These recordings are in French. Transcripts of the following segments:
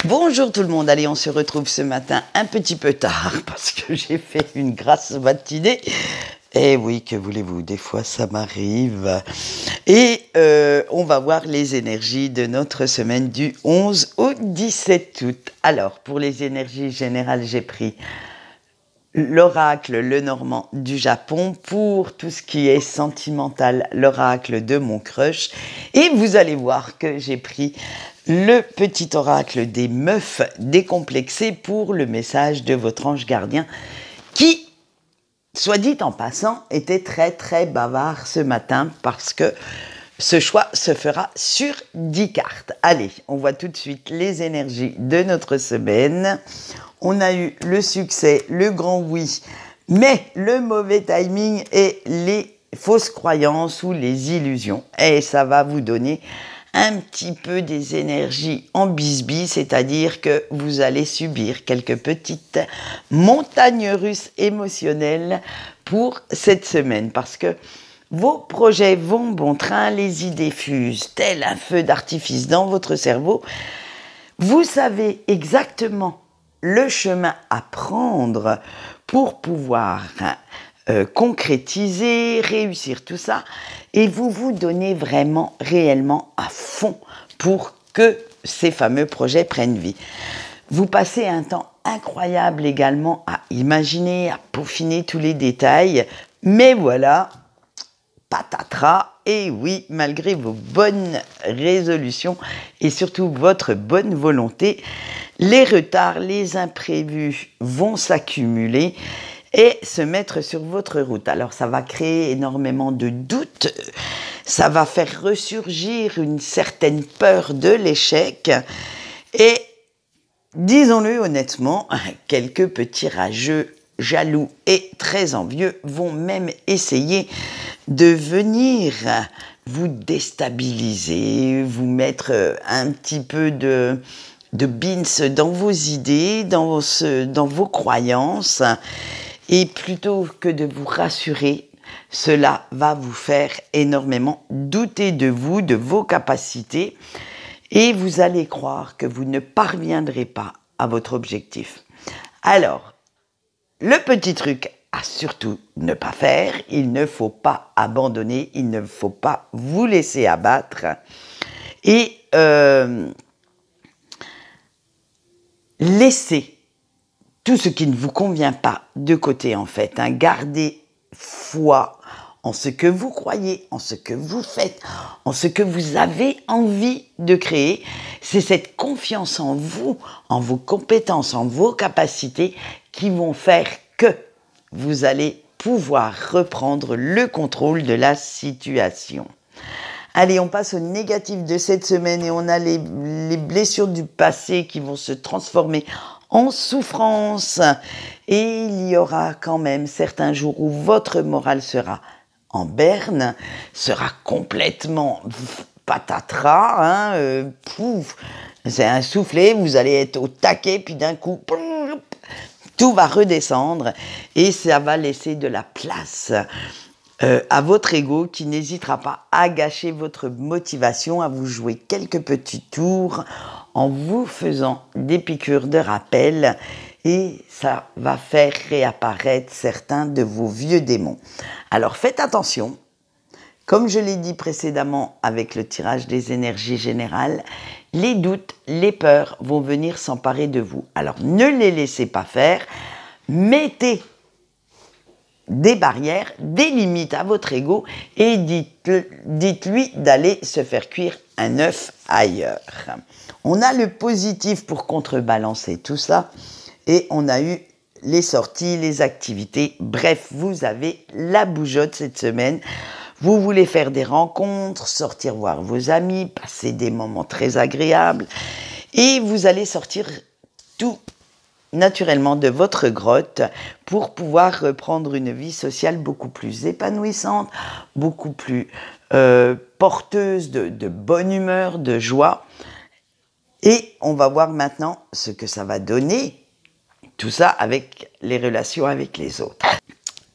Bonjour tout le monde, allez on se retrouve ce matin un petit peu tard parce que j'ai fait une grasse matinée. Et oui, que voulez-vous, des fois ça m'arrive. Et on va voir les énergies de notre semaine du 11 au 17 août. Alors, pour les énergies générales, j'ai pris l'oracle Lenormand du Japon. Pour tout ce qui est sentimental, l'oracle de mon crush. Et vous allez voir que j'ai pris le petit oracle des meufs décomplexées pour le message de votre ange gardien qui, soit dit en passant, était très bavard ce matin parce que ce choix se fera sur 10 cartes. Allez, on voit tout de suite les énergies de notre semaine. On a eu le succès, le grand oui, mais le mauvais timing et les fausses croyances ou les illusions. Et ça va vous donner un petit peu des énergies en bisbis, c'est-à-dire que vous allez subir quelques petites montagnes russes émotionnelles pour cette semaine, parce que vos projets vont bon train, les idées fusent tel un feu d'artifice dans votre cerveau. Vous savez exactement le chemin à prendre pour pouvoir concrétiser, réussir tout ça, et vous vous donnez vraiment, réellement à fond pour que ces fameux projets prennent vie. Vous passez un temps incroyable également à imaginer, à peaufiner tous les détails, mais voilà, patatras, et oui, malgré vos bonnes résolutions et surtout votre bonne volonté, les retards, les imprévus vont s'accumuler et se mettre sur votre route. Alors ça va créer énormément de doutes, ça va faire ressurgir une certaine peur de l'échec et, disons-le honnêtement, quelques petits rageux, jaloux et très envieux vont même essayer de venir vous déstabiliser, vous mettre un petit peu de bins dans vos idées, dans vos croyances. Et plutôt que de vous rassurer, cela va vous faire énormément douter de vous, de vos capacités, et vous allez croire que vous ne parviendrez pas à votre objectif. Alors, le petit truc à surtout ne pas faire, il ne faut pas abandonner, il ne faut pas vous laisser abattre, et laissez tout ce qui ne vous convient pas de côté en fait. Gardez foi en ce que vous croyez, en ce que vous faites, en ce que vous avez envie de créer. C'est cette confiance en vous, en vos compétences, en vos capacités qui vont faire que vous allez pouvoir reprendre le contrôle de la situation. Allez, on passe au négatif de cette semaine et on a les blessures du passé qui vont se transformer en souffrance. Et il y aura quand même certains jours où votre morale sera en berne, sera complètement patatras, pouf, c'est un soufflet, vous allez être au taquet, puis d'un coup, tout va redescendre et ça va laisser de la place à votre ego qui n'hésitera pas à gâcher votre motivation, à vous jouer quelques petits tours en vous faisant des piqûres de rappel et ça va faire réapparaître certains de vos vieux démons. Alors faites attention, comme je l'ai dit précédemment avec le tirage des énergies générales, les doutes, les peurs vont venir s'emparer de vous. Alors ne les laissez pas faire, mettez des barrières, des limites à votre ego et dites-lui d'aller se faire cuire un œuf ailleurs. On a le positif pour contrebalancer tout ça et on a eu les sorties, les activités. Bref, vous avez la bougeotte cette semaine. Vous voulez faire des rencontres, sortir voir vos amis, passer des moments très agréables et vous allez sortir tout naturellement de votre grotte pour pouvoir reprendre une vie sociale beaucoup plus épanouissante, beaucoup plus porteuse de bonne humeur, de joie. Et on va voir maintenant ce que ça va donner, tout ça avec les relations avec les autres.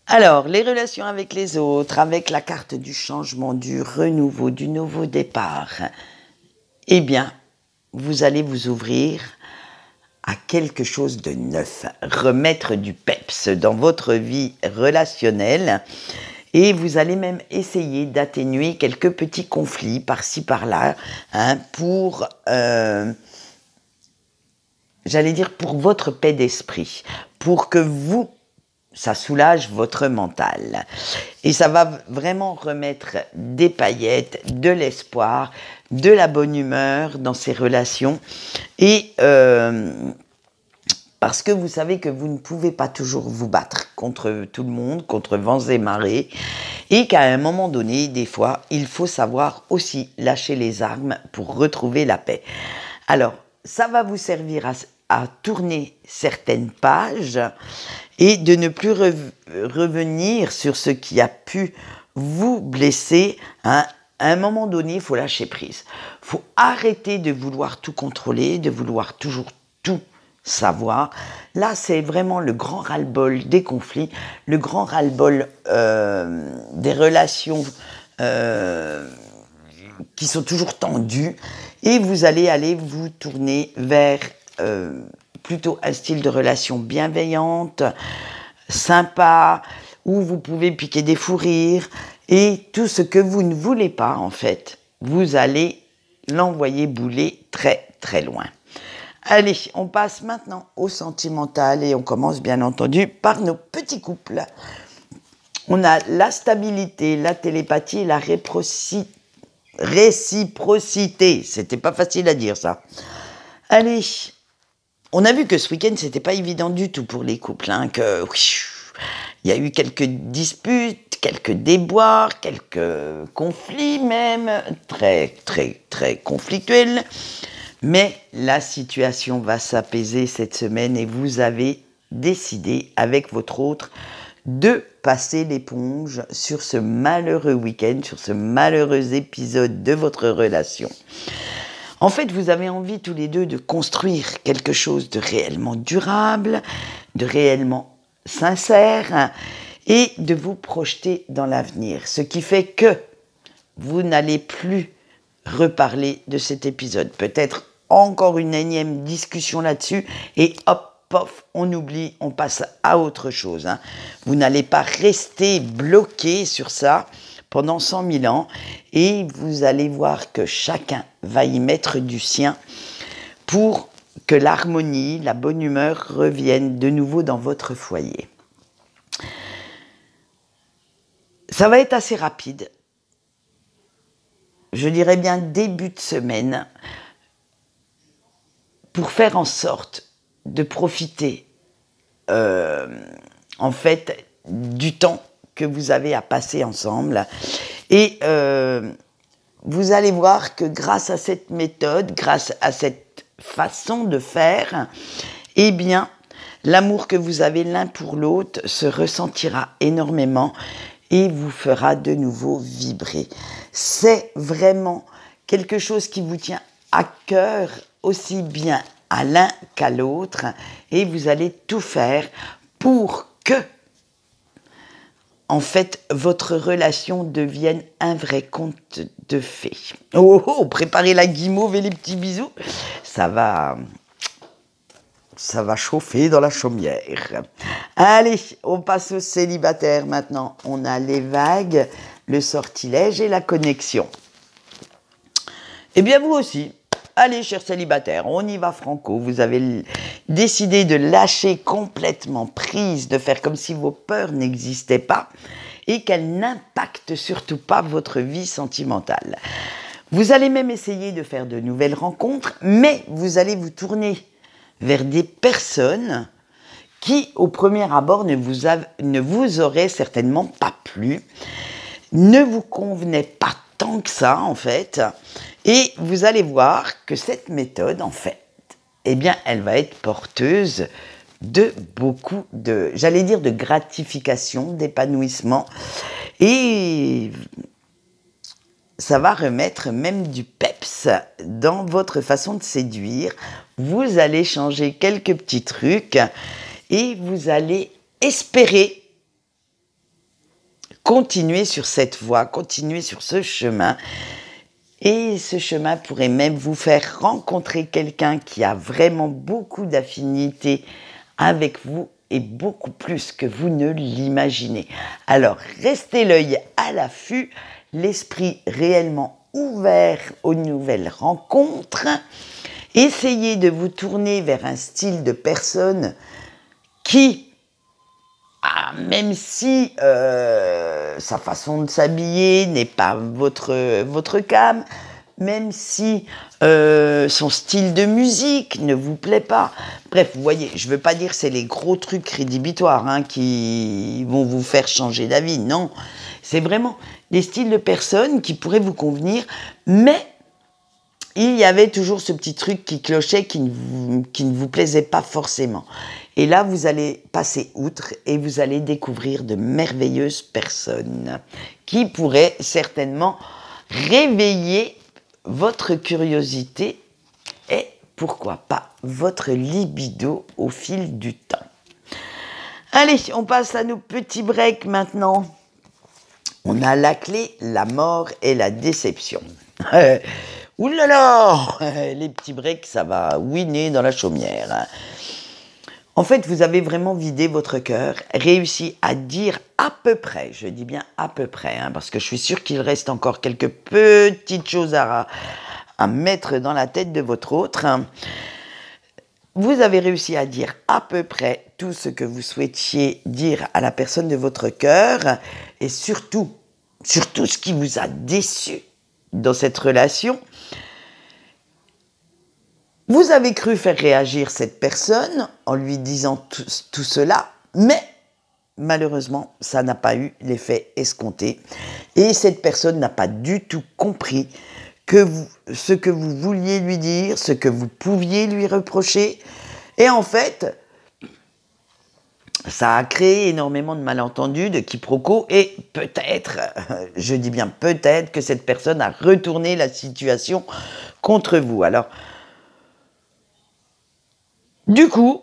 Alors, les relations avec les autres, avec la carte du changement, du renouveau, du nouveau départ, eh bien, vous allez vous ouvrir à quelque chose de neuf, remettre du peps dans votre vie relationnelle. Et vous allez même essayer d'atténuer quelques petits conflits par-ci par-là, hein, pour, j'allais dire, pour votre paix d'esprit, pour que ça soulage votre mental. Et ça va vraiment remettre des paillettes, de l'espoir, de la bonne humeur dans ces relations. Et parce que vous savez que vous ne pouvez pas toujours vous battre contre tout le monde, contre vents et marées, et qu'à un moment donné, des fois, il faut savoir aussi lâcher les armes pour retrouver la paix. Alors, ça va vous servir à tourner certaines pages et de ne plus revenir sur ce qui a pu vous blesser, hein. À un moment donné, il faut lâcher prise. Il faut arrêter de vouloir tout contrôler, de vouloir toujours tout savoir. Là, c'est vraiment le grand ras-le-bol des conflits, le grand ras-le-bol des relations qui sont toujours tendues, et vous allez vous tourner vers plutôt un style de relation bienveillante, sympa, où vous pouvez piquer des fous rires, et tout ce que vous ne voulez pas, en fait, vous allez l'envoyer bouler très très loin. Allez, on passe maintenant au sentimental et on commence bien entendu par nos petits couples. On a la stabilité, la télépathie et la réciprocité. C'était pas facile à dire ça. Allez, on a vu que ce week-end c'était pas évident du tout pour les couples, hein, que il y a eu quelques disputes, quelques déboires, quelques conflits même, très très très conflictuels. Mais la situation va s'apaiser cette semaine et vous avez décidé avec votre autre de passer l'éponge sur ce malheureux week-end, sur ce malheureux épisode de votre relation. En fait, vous avez envie tous les deux de construire quelque chose de réellement durable, de réellement sincère et de vous projeter dans l'avenir. Ce qui fait que vous n'allez plus reparler de cet épisode. Peut-être encore une énième discussion là-dessus et hop, pof, on oublie, on passe à autre chose, hein. Vous n'allez pas rester bloqué sur ça pendant 100 000 ans et vous allez voir que chacun va y mettre du sien pour que l'harmonie, la bonne humeur reviennent de nouveau dans votre foyer. Ça va être assez rapide. Je dirais bien début de semaine, pour faire en sorte de profiter en fait du temps que vous avez à passer ensemble. Et vous allez voir que grâce à cette méthode, grâce à cette façon de faire, eh bien, l'amour que vous avez l'un pour l'autre se ressentira énormément et vous fera de nouveau vibrer. C'est vraiment quelque chose qui vous tient à cœur aussi bien à l'un qu'à l'autre et vous allez tout faire pour que, en fait, votre relation devienne un vrai conte de fées. Oh, oh, préparez la guimauve et les petits bisous, ça va chauffer dans la chaumière. Allez, on passe aux célibataires maintenant. On a les vagues, le sortilège et la connexion. Eh bien, vous aussi. Allez, chers célibataires, on y va franco. Vous avez décidé de lâcher complètement prise, de faire comme si vos peurs n'existaient pas et qu'elles n'impactent surtout pas votre vie sentimentale. Vous allez même essayer de faire de nouvelles rencontres, mais vous allez vous tourner vers des personnes qui, au premier abord, ne vous auraient certainement pas plu, ne vous convenaient pas tant que ça, en fait. Et vous allez voir que cette méthode, en fait, eh bien, elle va être porteuse de beaucoup de, j'allais dire, de gratification, d'épanouissement. Et ça va remettre même du peps dans votre façon de séduire. Vous allez changer quelques petits trucs et vous allez espérer continuer sur cette voie, continuer sur ce chemin Et ce chemin pourrait même vous faire rencontrer quelqu'un qui a vraiment beaucoup d'affinités avec vous et beaucoup plus que vous ne l'imaginez. Alors, restez l'œil à l'affût, l'esprit réellement ouvert aux nouvelles rencontres. Essayez de vous tourner vers un style de personne qui, même si sa façon de s'habiller n'est pas votre came, même si son style de musique ne vous plaît pas. Bref, vous voyez, je ne veux pas dire que c'est les gros trucs rédhibitoires qui vont vous faire changer d'avis. Non, c'est vraiment des styles de personnes qui pourraient vous convenir, mais il y avait toujours ce petit truc qui clochait, qui ne vous plaisait pas forcément. Et là, vous allez passer outre et vous allez découvrir de merveilleuses personnes qui pourraient certainement réveiller votre curiosité et, pourquoi pas, votre libido au fil du temps. Allez, on passe à nos petits breaks maintenant. On a la clé, la mort et la déception. Ouh là là, les petits breaks, ça va ouiner dans la chaumière. En fait, vous avez vraiment vidé votre cœur, réussi à dire à peu près, je dis bien à peu près, parce que je suis sûre qu'il reste encore quelques petites choses à mettre dans la tête de votre autre. Vous avez réussi à dire à peu près tout ce que vous souhaitiez dire à la personne de votre cœur et surtout ce qui vous a déçu dans cette relation. Vous avez cru faire réagir cette personne en lui disant tout cela, mais malheureusement, ça n'a pas eu l'effet escompté. Et cette personne n'a pas du tout compris ce que vous vouliez lui dire, ce que vous pouviez lui reprocher. Et en fait, ça a créé énormément de malentendus, de quiproquos, et peut-être, je dis bien peut-être, que cette personne a retourné la situation contre vous. Alors, du coup,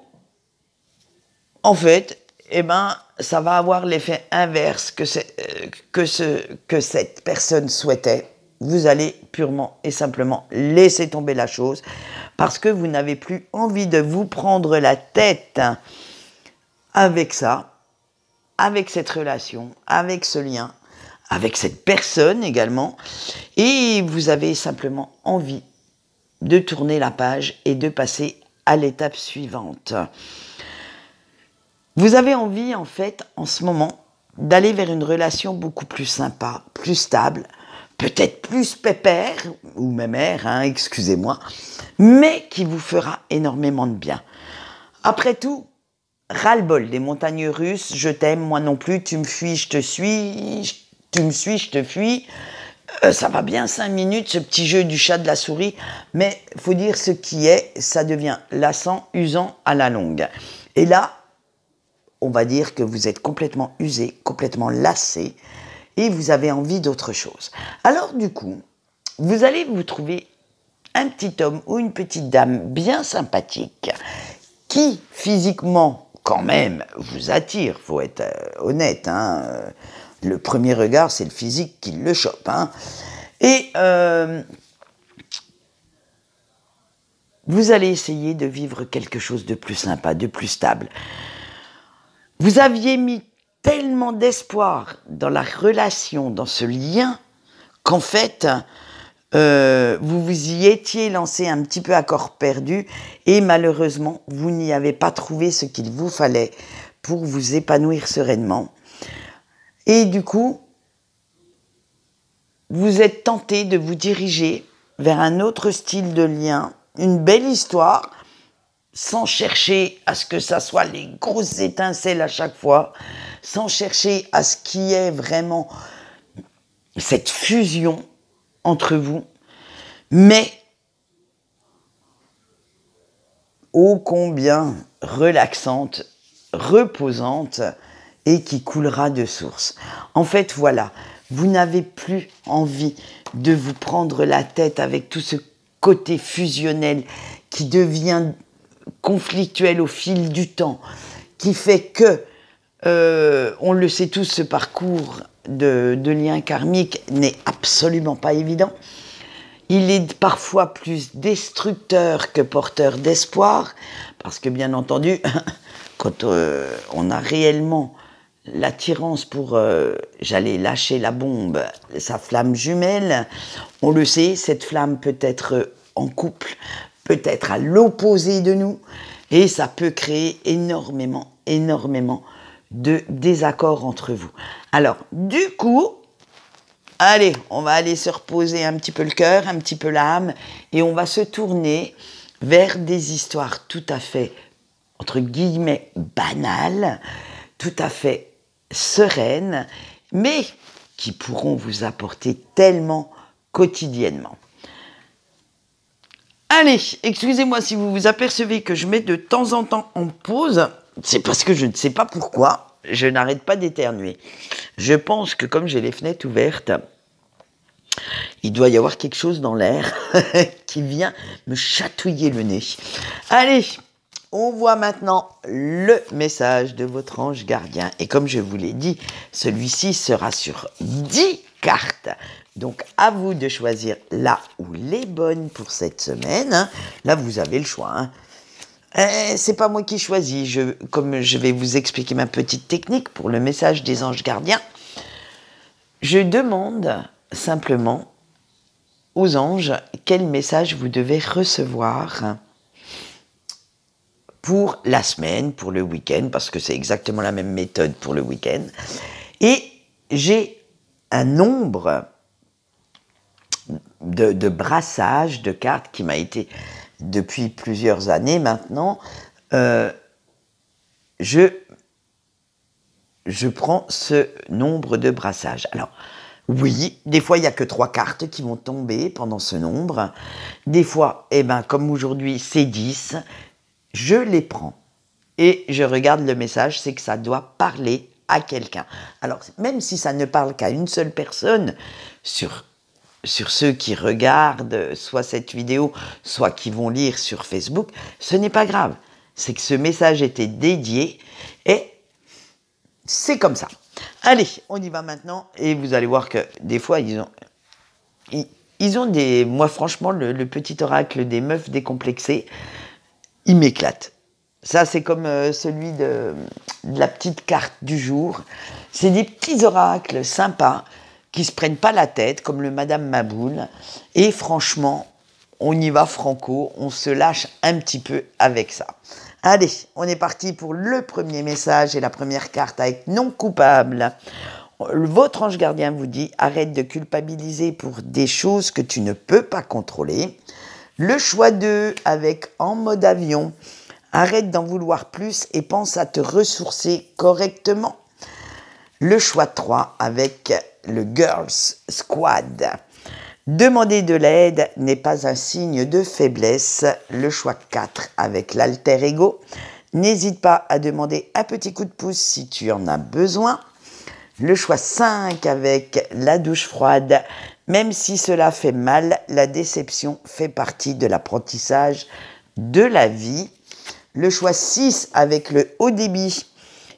en fait, ça va avoir l'effet inverse que cette personne souhaitait. Vous allez purement et simplement laisser tomber la chose parce que vous n'avez plus envie de vous prendre la tête avec ça, avec cette relation, avec ce lien, avec cette personne également. Et vous avez simplement envie de tourner la page et de passer à l'étape suivante. Vous avez envie, en fait, en ce moment, d'aller vers une relation beaucoup plus sympa, plus stable, peut-être plus pépère, ou mémère, excusez-moi, mais qui vous fera énormément de bien. Après tout, ras-le-bol des montagnes russes, je t'aime, moi non plus, tu me fuis, je te suis, tu me suis, je te fuis. Ça va bien 5 minutes, ce petit jeu du chat de la souris, mais il faut dire ce qui est, ça devient lassant, usant à la longue. Et là, on va dire que vous êtes complètement usé, complètement lassé, et vous avez envie d'autre chose. Alors du coup, vous allez vous trouver un petit homme ou une petite dame bien sympathique, qui physiquement, quand même, vous attire, faut être honnête, le premier regard, c'est le physique qui le chope. Et vous allez essayer de vivre quelque chose de plus sympa, de plus stable. Vous aviez mis tellement d'espoir dans la relation, dans ce lien, qu'en fait, vous vous y étiez lancé un petit peu à corps perdu et malheureusement, vous n'y avez pas trouvé ce qu'il vous fallait pour vous épanouir sereinement. Et du coup, vous êtes tenté de vous diriger vers un autre style de lien, une belle histoire, sans chercher à ce que ça soit les grosses étincelles à chaque fois, sans chercher à ce qu'il y ait vraiment cette fusion entre vous, mais ô combien relaxante, reposante et qui coulera de source. En fait, voilà, vous n'avez plus envie de vous prendre la tête avec tout ce côté fusionnel qui devient conflictuel au fil du temps, qui fait que, on le sait tous, ce parcours de lien karmique n'est absolument pas évident. Il est parfois plus destructeur que porteur d'espoir, parce que bien entendu, quand on a réellement l'attirance pour, j'allais lâcher la bombe, sa flamme jumelle, on le sait, cette flamme peut être en couple, peut être à l'opposé de nous, et ça peut créer énormément de désaccords entre vous. Alors, du coup, allez, on va aller se reposer un petit peu le cœur, un petit peu l'âme, et on va se tourner vers des histoires tout à fait, entre guillemets, banales, tout à fait sereines, mais qui pourront vous apporter tellement quotidiennement. Allez, excusez-moi si vous vous apercevez que je mets de temps en temps en pause, c'est parce que je ne sais pas pourquoi, je n'arrête pas d'éternuer. Je pense que comme j'ai les fenêtres ouvertes, il doit y avoir quelque chose dans l'air qui vient me chatouiller le nez. Allez, on voit maintenant le message de votre ange gardien. Et comme je vous l'ai dit, celui-ci sera sur 10 cartes. Donc, à vous de choisir la ou les bonnes pour cette semaine. Hein. Là, vous avez le choix. Hein. C'est pas moi qui choisis. Comme je vais vous expliquer ma petite technique pour le message des anges gardiens, je demande simplement aux anges quel message vous devez recevoir pour la semaine, pour le week-end, parce que c'est exactement la même méthode pour le week-end. Et j'ai un nombre de brassages de cartes qui m'a été, depuis plusieurs années maintenant, je prends ce nombre de brassages. Alors, oui, des fois, il n'y a que 3 cartes qui vont tomber pendant ce nombre. Des fois, eh ben, comme aujourd'hui, c'est 10. Je les prends et je regarde le message, c'est que ça doit parler à quelqu'un. Alors, même si ça ne parle qu'à une seule personne, sur ceux qui regardent soit cette vidéo, soit qui vont lire sur Facebook, ce n'est pas grave. C'est que ce message était dédié et c'est comme ça. Allez, on y va maintenant et vous allez voir que des fois, ils ont des... Moi, franchement, le petit oracle des meufs décomplexées, il m'éclate. Ça, c'est comme celui de la petite carte du jour. C'est des petits oracles sympas qui se prennent pas la tête, comme le Madame Maboul. Et franchement, on y va franco, on se lâche un petit peu avec ça. Allez, on est parti pour le premier message et la première carte avec non coupable. Votre ange gardien vous dit « Arrête de culpabiliser pour des choses que tu ne peux pas contrôler ». Le choix 2 avec en mode avion. Arrête d'en vouloir plus et pense à te ressourcer correctement. Le choix 3 avec le Girls Squad. Demander de l'aide n'est pas un signe de faiblesse. Le choix 4 avec l'alter ego. N'hésite pas à demander un petit coup de pouce si tu en as besoin. Le choix 5 avec la douche froide. Même si cela fait mal, la déception fait partie de l'apprentissage de la vie. Le choix 6 avec le haut débit.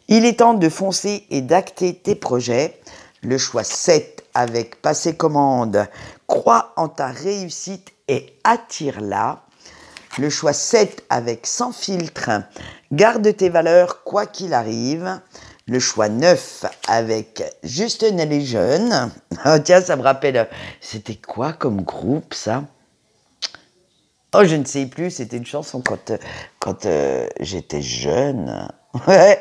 Il est temps de foncer et d'acter tes projets. Le choix 7 avec passer commande. Crois en ta réussite et attire-la. Le choix 7 avec sans filtre. Garde tes valeurs quoi qu'il arrive. Le choix 9 avec Juste les jeunes. Oh, tiens, ça me rappelle, c'était quoi comme groupe ça? Oh, je ne sais plus, c'était une chanson quand j'étais jeune. Ouais,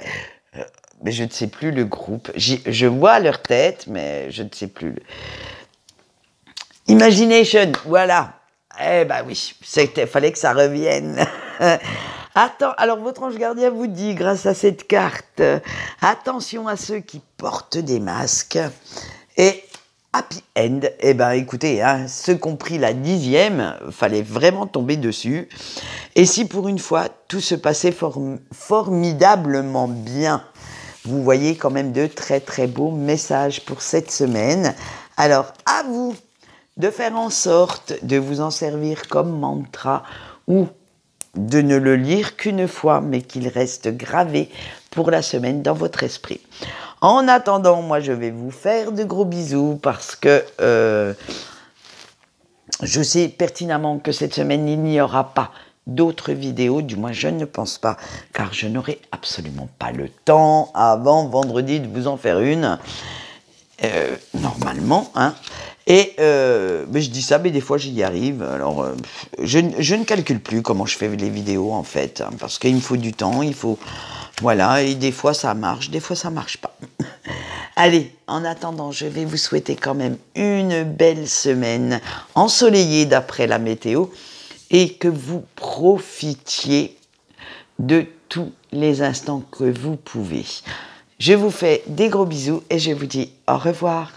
mais je ne sais plus le groupe. Je vois leur tête, mais je ne sais plus. Imagination, voilà. Eh ben oui, fallait que ça revienne. Attends, alors votre ange gardien vous dit, grâce à cette carte, attention à ceux qui portent des masques. Et happy end, eh ben écoutez, hein, ceux qui ont pris la 10e, fallait vraiment tomber dessus. Et si pour une fois, tout se passait formidablement bien, vous voyez quand même de très très beaux messages pour cette semaine. Alors, à vous de faire en sorte de vous en servir comme mantra ou de ne le lire qu'une fois, mais qu'il reste gravé pour la semaine dans votre esprit. En attendant, moi, je vais vous faire de gros bisous parce que Je sais pertinemment que cette semaine, il n'y aura pas d'autres vidéos, du moins je ne pense pas, car je n'aurai absolument pas le temps avant vendredi de vous en faire une, normalement, hein. Et mais je dis ça, mais des fois j'y arrive. Alors, je ne calcule plus comment je fais les vidéos en fait, hein, parce qu'il me faut du temps, il faut, voilà, et des fois ça marche, des fois ça marche pas. Allez, en attendant, je vais vous souhaiter quand même une belle semaine ensoleillée d'après la météo et que vous profitiez de tous les instants que vous pouvez. Je vous fais des gros bisous et je vous dis au revoir.